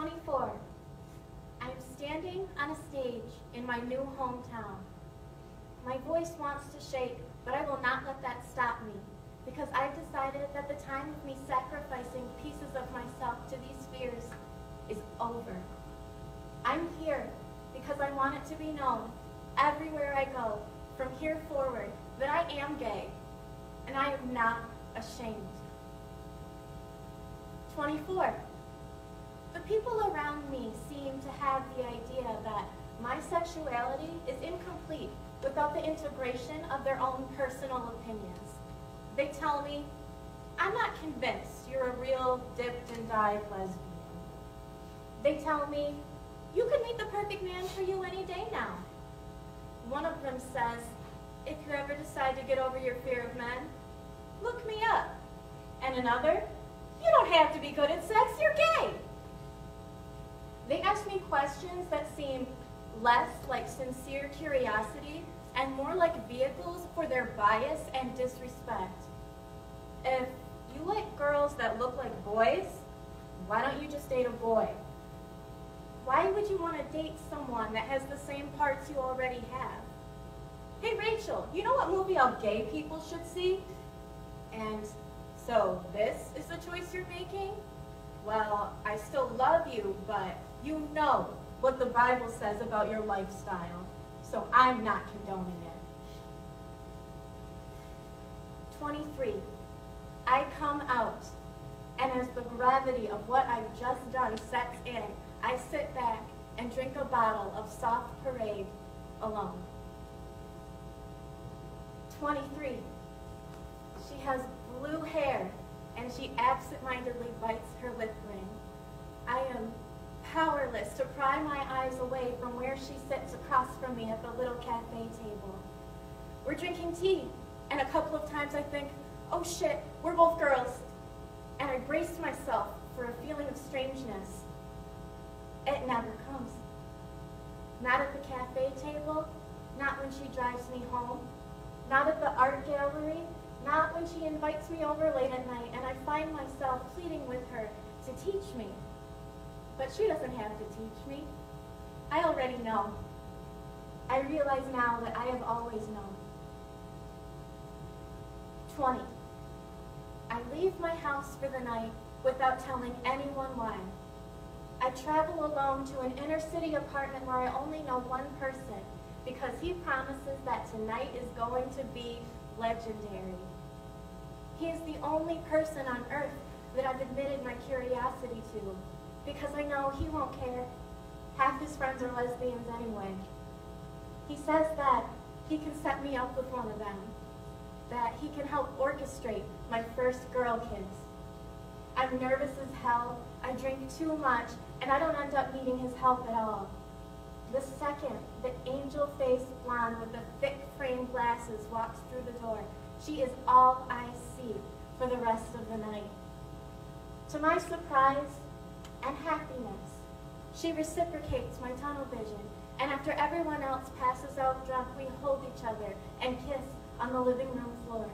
24. I am standing on a stage in my new hometown. My voice wants to shake, but I will not let that stop me, because I've decided that the time of me sacrificing pieces of myself to these fears is over. I'm here because I want it to be known everywhere I go from here forward that I am gay, and I am not ashamed. 24. The people around me seem to have the idea that my sexuality is incomplete without the integration of their own personal opinions. They tell me, I'm not convinced you're a real dipped and dyed lesbian. They tell me, you could meet the perfect man for you any day now. One of them says, if you ever decide to get over your fear of men, look me up. And another, you don't have to be good at sex, you're gay. They ask me questions that seem less like sincere curiosity and more like vehicles for their bias and disrespect. If you like girls that look like boys, why don't you just date a boy? Why would you want to date someone that has the same parts you already have? Hey Rachel, you know what movie all gay people should see? And so this is the choice you're making? Well, I still love you, but you know what the Bible says about your lifestyle, so I'm not condoning it. 23. I come out, and as the gravity of what I've just done sets in, I sit back and drink a bottle of soft parade alone. 23. She has blue hair, and she absent-mindedly bites her lip ring. I am powerless to pry my eyes away from where she sits across from me at the little cafe table. We're drinking tea, and a couple of times I think, oh shit, we're both girls. And I brace myself for a feeling of strangeness. It never comes. Not at the cafe table, not when she drives me home, not at the art gallery, not when she invites me over late at night and I find myself pleading with her to teach me. But she doesn't have to teach me. I already know. I realize now that I have always known. 20. I leave my house for the night without telling anyone why. I travel alone to an inner city apartment where I only know one person because he promises that tonight is going to be legendary. He is the only person on earth that I've admitted my curiosity to because I know he won't care. Half his friends are lesbians anyway. He says that he can set me up with one of them, that he can help orchestrate my first girl kiss. I'm nervous as hell, I drink too much, and I don't end up needing his help at all. The second the angel-faced blonde with the thick framed glasses walks through the door, she is all I see for the rest of the night. To my surprise and happiness, she reciprocates my tunnel vision, and after everyone else passes out drunk, we hold each other and kiss on the living room floor.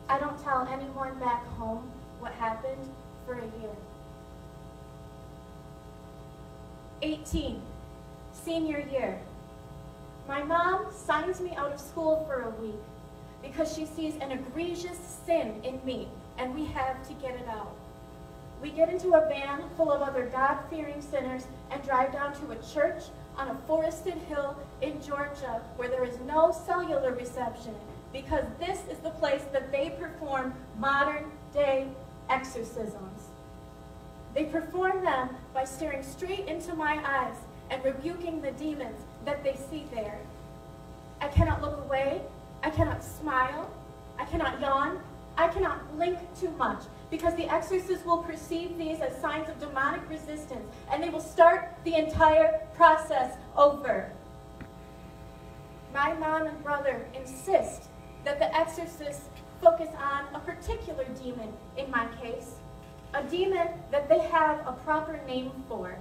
I don't tell anyone back home what happened for a year. 18, senior year. My mom signs me out of school for a week because she sees an egregious sin in me and we have to get it out. We get into a van full of other God-fearing sinners and drive down to a church on a forested hill in Georgia where there is no cellular reception because this is the place that they perform modern-day exorcisms. They perform them by staring straight into my eyes and rebuking the demons that they see there. I cannot look away, I cannot smile, I cannot yawn, I cannot blink too much because the exorcists will perceive these as signs of demonic resistance and they will start the entire process over. My mom and brother insist that the exorcists focus on a particular demon in my case, a demon that they have a proper name for,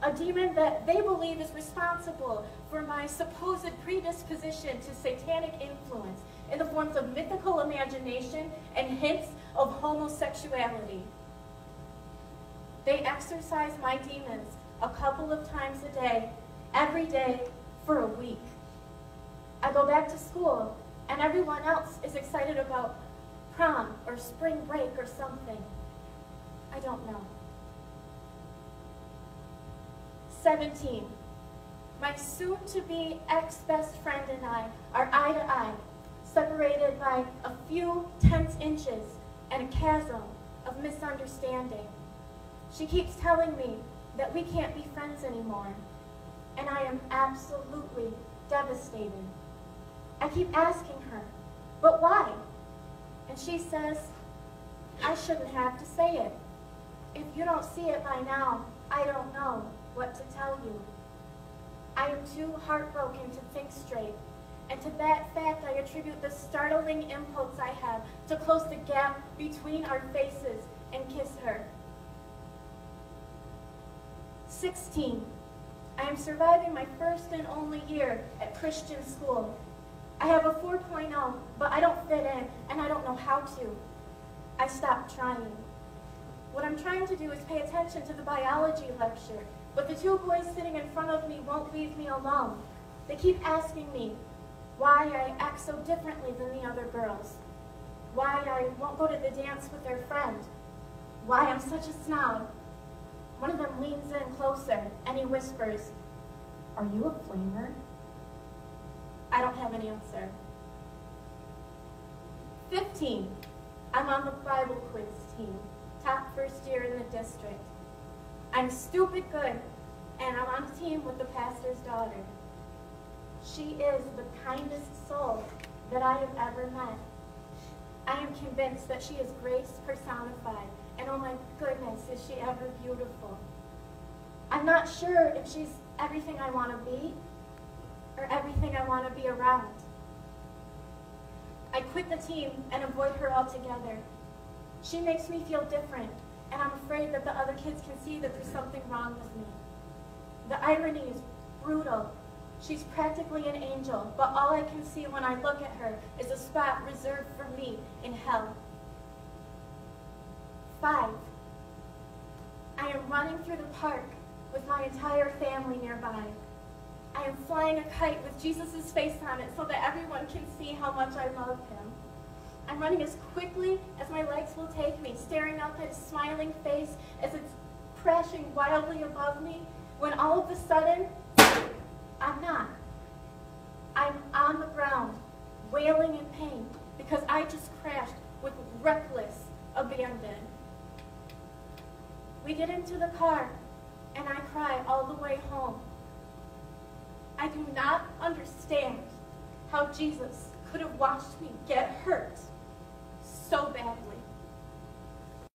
a demon that they believe is responsible for my supposed predisposition to satanic influence in the forms of mythical imagination and hints of homosexuality. They exorcise my demons a couple of times a day, every day, for a week. I go back to school, and everyone else is excited about prom or spring break or something. I don't know. 17. My soon-to-be ex-best friend and I are eye to eye, separated by a few tense inches and a chasm of misunderstanding. She keeps telling me that we can't be friends anymore, and I am absolutely devastated. I keep asking her, but why? And she says, I shouldn't have to say it. If you don't see it by now, I don't know what to tell you. I am too heartbroken to think straight, and to that fact I attribute the startling impulse I have to close the gap between our faces and kiss her. 16. I am surviving my first and only year at Christian school. I have a 4.0, but I don't fit in, and I don't know how to. I stopped trying. What I'm trying to do is pay attention to the biology lecture, but the two boys sitting in front of me won't leave me alone. They keep asking me why I act so differently than the other girls, why I won't go to the dance with their friend, why I'm such a snob. One of them leans in closer, and he whispers, "Are you a flamer?" I don't have an answer. 15. I'm on the Bible quiz team, top first year in the district. I'm stupid good, and I'm on the team with the pastor's daughter. She is the kindest soul that I have ever met. I am convinced that she is grace personified, and oh my goodness, is she ever beautiful. I'm not sure if she's everything I want to be or everything I want to be around. I quit the team and avoid her altogether. She makes me feel different, and I'm afraid that the other kids can see that there's something wrong with me. The irony is brutal. She's practically an angel, but all I can see when I look at her is a spot reserved for me in hell. 5. I am running through the park with my entire family nearby. I am flying a kite with Jesus' face on it so that everyone can see how much I love him. I'm running as quickly as my legs will take me, staring up at his smiling face as it's crashing wildly above me, when all of a sudden, I'm not. I'm on the ground, wailing in pain, because I just crashed with reckless abandon. We get into the car, and I cry all the way home. I do not understand how Jesus could have watched me get hurt so badly.